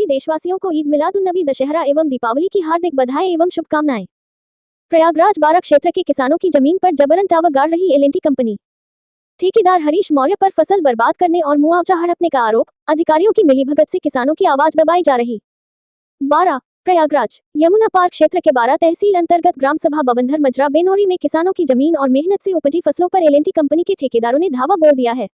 सभी देशवासियों को ईद मिलादुन्नबी, दशहरा एवं दीपावली की हार्दिक बधाई एवं शुभकामनाएं। प्रयागराज बारा क्षेत्र के किसानों की जमीन पर जबरन टावर गाड़ रही एल&टी कंपनी। ठेकेदार हरीश मौर्य पर फसल बर्बाद करने और मुआवजा हड़पने का आरोप, अधिकारियों की मिलीभगत से किसानों की आवाज दबाई जा रही। बारा प्रयागराज यमुना पार क्षेत्र के बारा तहसील अंतर्गत ग्राम सभा बवंधर मजरा बेनौरी में किसानों की जमीन और मेहनत से उपजी फसलों पर एल&टी कंपनी के ठेकेदारों ने धावा बोल दिया है।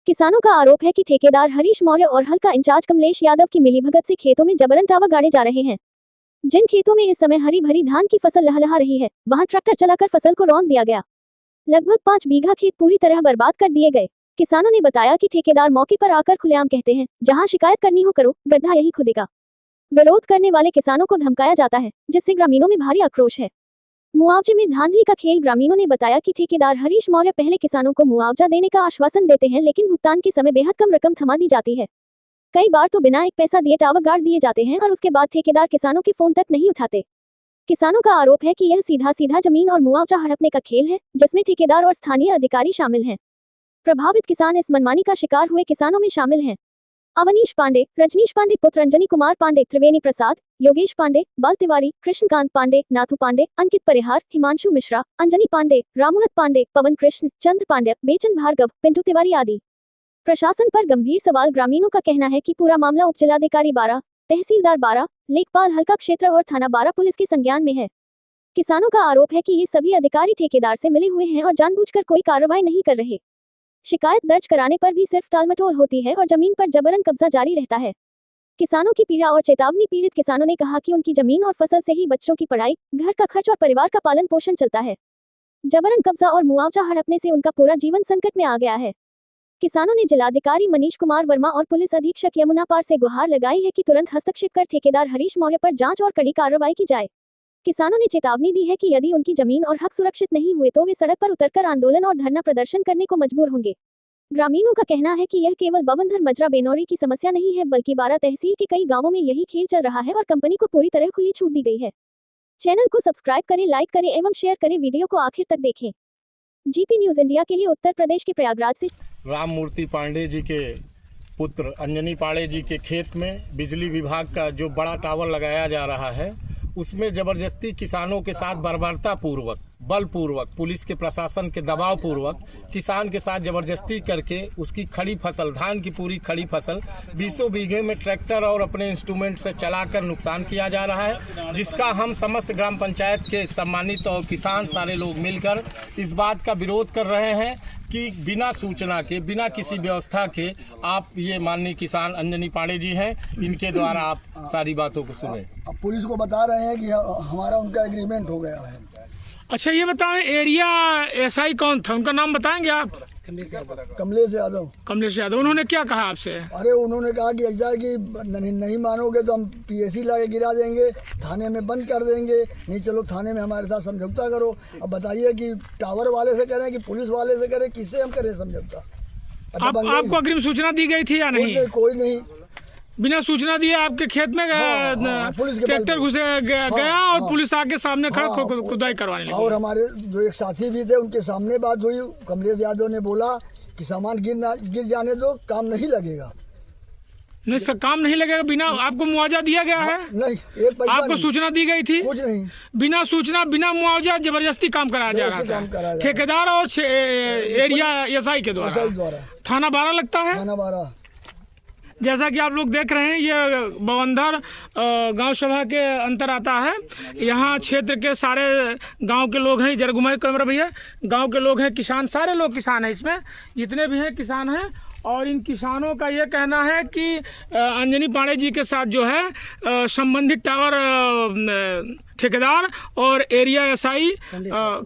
किसानों का आरोप है कि ठेकेदार हरीश मौर्य और हल का इंचार्ज कमलेश यादव की मिलीभगत से खेतों में जबरन टावर गाड़े जा रहे हैं। जिन खेतों में इस समय हरी भरी धान की फसल लहलहा रही है, वहां ट्रैक्टर चलाकर फसल को रौंद दिया गया। लगभग 5 बीघा खेत पूरी तरह बर्बाद कर दिए गए। किसानों ने बताया कि ठेकेदार मौके पर आकर खुलेआम कहते हैं, जहां शिकायत करनी हो करो, गड्ढा यही खुदेगा। विरोध करने वाले किसानों को धमकाया जाता है, जिससे ग्रामीणों में भारी आक्रोश है। मुआवजे में धांधली का खेल। ग्रामीणों ने बताया कि ठेकेदार हरीश मौर्य पहले किसानों को मुआवजा देने का आश्वासन देते हैं, लेकिन भुगतान के समय बेहद कम रकम थमा दी जाती है। कई बार तो बिना एक पैसा दिए टावर गाड़ दिए जाते हैं और उसके बाद ठेकेदार किसानों के फोन तक नहीं उठाते। किसानों का आरोप है कि यह सीधा जमीन और मुआवजा हड़पने का खेल है, जिसमें ठेकेदार और स्थानीय अधिकारी शामिल हैं। प्रभावित किसान इस मनमानी का शिकार हुए किसानों में शामिल हैं। अवनीश पांडे, रजनीश पांडे पुत्र अंजनी कुमार पांडे, त्रिवेणी प्रसाद, योगेश पांडे, बाल तिवारी, कृष्णकांत पांडे, नाथू पांडे, अंकित परिहार, हिमांशु मिश्रा, अंजनी पांडे, रामूरत पांडे, पवन कृष्ण, चंद्र पांडे, बेचन भार्गव, पिंटू तिवारी आदि। प्रशासन पर गंभीर सवाल। ग्रामीणों का कहना है कि पूरा मामला उप जिलाधिकारी बारा, तहसीलदार बारा, लेखपाल हल्का क्षेत्र और थाना बारा पुलिस के संज्ञान में है। किसानों का आरोप है कि ये सभी अधिकारी ठेकेदार से मिले हुए हैं और जानबूझकर कोई कार्रवाई नहीं कर रहे। शिकायत दर्ज कराने पर भी सिर्फ टालमटोल होती है और जमीन पर जबरन कब्जा जारी रहता है। किसानों की पीड़ा और चेतावनी। पीड़ित किसानों ने कहा कि उनकी जमीन और फसल से ही बच्चों की पढ़ाई, घर का खर्च और परिवार का पालन पोषण चलता है। जबरन कब्जा और मुआवजा हड़पने से उनका पूरा जीवन संकट में आ गया है। किसानों ने जिलाधिकारी मनीष कुमार वर्मा और पुलिस अधीक्षक यमुना पार से गुहार लगाई है कि तुरंत हस्तक्षेप कर ठेकेदार हरीश मौर्य पर जांच और कड़ी कार्रवाई की जाए। किसानों ने चेतावनी दी है कि यदि उनकी जमीन और हक सुरक्षित नहीं हुए तो वे सड़क पर उतरकर आंदोलन और धरना प्रदर्शन करने को मजबूर होंगे। ग्रामीणों का कहना है कि यह केवल बवंधर मजरा बेनौरी की समस्या नहीं है, बल्कि बारा तहसील के कई गांवों में यही खेल चल रहा है और कंपनी को पूरी तरह खुली छूट दी गई है। चैनल को सब्सक्राइब करें, लाइक करें एवं शेयर करें। वीडियो को आखिर तक देखें। जीपी न्यूज इंडिया के लिए उत्तर प्रदेश के प्रयागराज से राममूर्ति पांडे जी के पुत्र अंजनी पांडे जी के खेत में बिजली विभाग का जो बड़ा टावर लगाया जा रहा है, उसमें जबरदस्ती किसानों के साथ बर्बरता पूर्वक, बलपूर्वक, पुलिस के प्रशासन के दबाव पूर्वक किसान के साथ जबरदस्ती करके उसकी खड़ी फसल, धान की पूरी खड़ी फसल 20 बीघे में ट्रैक्टर और अपने इंस्ट्रूमेंट से चलाकर नुकसान किया जा रहा है, जिसका हम समस्त ग्राम पंचायत के सम्मानित और किसान सारे लोग मिलकर इस बात का विरोध कर रहे हैं कि बिना सूचना के, बिना किसी व्यवस्था के आप ये माननीय किसान अंजनी पांडे जी हैं, इनके द्वारा आप सारी बातों को सुने। अब पुलिस को बता रहे हैं कि हमारा उनका एग्रीमेंट हो गया है। अच्छा, ये बताएं, एरिया एसआई कौन था, उनका नाम बताएंगे आप? कमलेश यादव। कमलेश यादव। उन्होंने क्या कहा आपसे? अरे उन्होंने कहा कि ऐसा कि नहीं मानोगे तो हम पीएसी ला के गिरा देंगे, थाने में बंद कर देंगे। नहीं, चलो थाने में हमारे साथ समझौता करो। अब बताइए कि टावर वाले से करें कि पुलिस वाले से करें, किससे हम करें समझौता? आपको अग्रिम सूचना दी गई थी या नहीं? कोई नहीं। बिना सूचना दिए आपके खेत में ट्रैक्टर घुसे गया और पुलिस आके सामने खड़ा खुदाई करवाने लगी। और हमारे जो एक साथी भी थे, उनके सामने बात हुई। कमलेश यादव ने बोला कि सामान गिर जाने दो, काम नहीं लगेगा। नहीं सर, काम नहीं लगेगा। बिना आपको मुआवजा दिया गया है? नहीं, एक पैसा आपको सूचना दी गई थी? कुछ नहीं। बिना सूचना, बिना मुआवजा जबरदस्ती काम कराया जा रहा था ठेकेदार और एरिया एसआई के द्वारा। थाना बारा लगता है। थाना बारा। जैसा कि आप लोग देख रहे हैं, ये बवंधर गांव सभा के अंतर आता है। यहाँ क्षेत्र के सारे गांव के लोग हैं। जरा घुमाए कैमरा भैया। गांव के लोग हैं, किसान, सारे लोग किसान हैं, इसमें जितने भी हैं किसान हैं। और इन किसानों का ये कहना है कि अंजनी पांडे जी के साथ जो है संबंधित टावर ठेकेदार और एरिया एसआई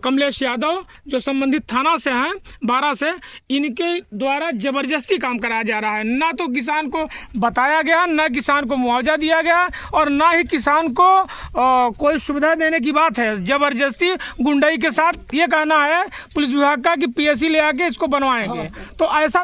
कमलेश यादव जो संबंधित थाना से हैं, बारा से, इनके द्वारा जबरदस्ती काम कराया जा रहा है। ना तो किसान को बताया गया, ना किसान को मुआवजा दिया गया और ना ही किसान को कोई सुविधा देने की बात है। जबरदस्ती गुंडाई के साथ ये कहना है पुलिस विभाग का कि पीएसी ले आके इसको बनवाएंगे। तो ऐसा